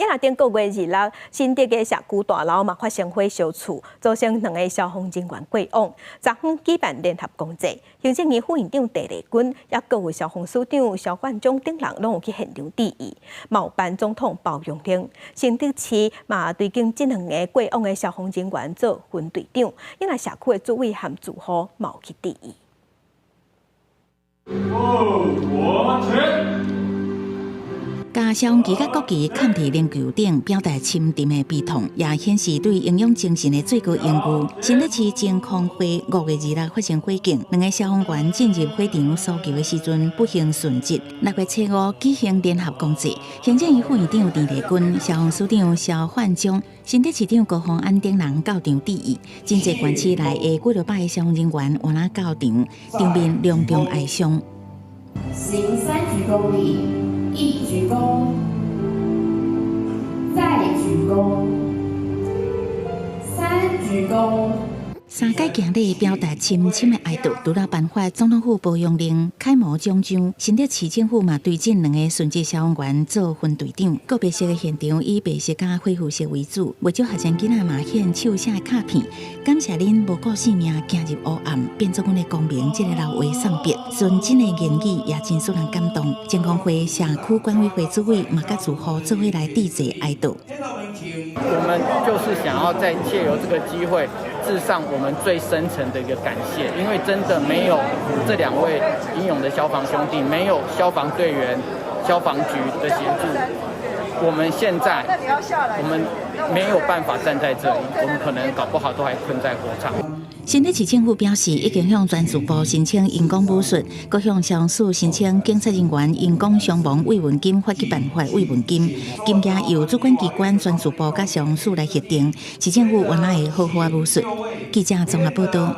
也若顶个月26，新竹嘅社区大楼嘛发生火烧厝，造成2个消防人员过往。昨昏举办联合公祭，行政院副院长陈丽君也各位消防署长、消防长等人拢有去现场致意，嘛有颁总统褒扬令。新竹市嘛对经这2个过往嘅消防人员做分队长，也若社区嘅主委和住户嘛有去致意。加消防旗甲国旗嵌伫灵柩顶，表达深沉的悲痛，也显示对英勇精神的最高荣誉。新竹市真空会5月26发生火警，2个消防员进入火场搜救的时阵不幸殉职。6月7日举行联合公祭，行政院副院长陈丽君、消防署长萧焕章、新竹市长高虹安等人到场致意。真济县市内的几落百个消防人员换来到场，场面隆重哀伤。行3鞠躬礼，1鞠躬，再鞠躬，3鞠躬。3届行礼表达深深的哀悼，除了颁发总统府褒扬令、楷模奖章，新竹市政府嘛对这2个殉职消防员做分队长。告别式的现场以白色甲恢复色为主，为少学生囡仔嘛献手写的卡片，感谢恁无顾性命行入黑暗，变作阮的光明。这个老话送别，纯真的言语也真使人感动。健康会社区管委会主委嘛甲住户做伙来致谢哀悼。我们就是想要再借由这个机会，致上我们最深层的一个感谢，因为真的没有这2位英勇的消防兄弟，没有消防队员、消防局的协助，我们现在没有办法站在这里，我们可能搞不好都还困在火场。新竹市政府表示，已经向专属部申请因公武术，各向消防署申请警察人员因公伤亡慰问金发起办法慰问金，金额由主管机关专属部甲消防署来核定，市政府原来会豪华武术。记者综合报道。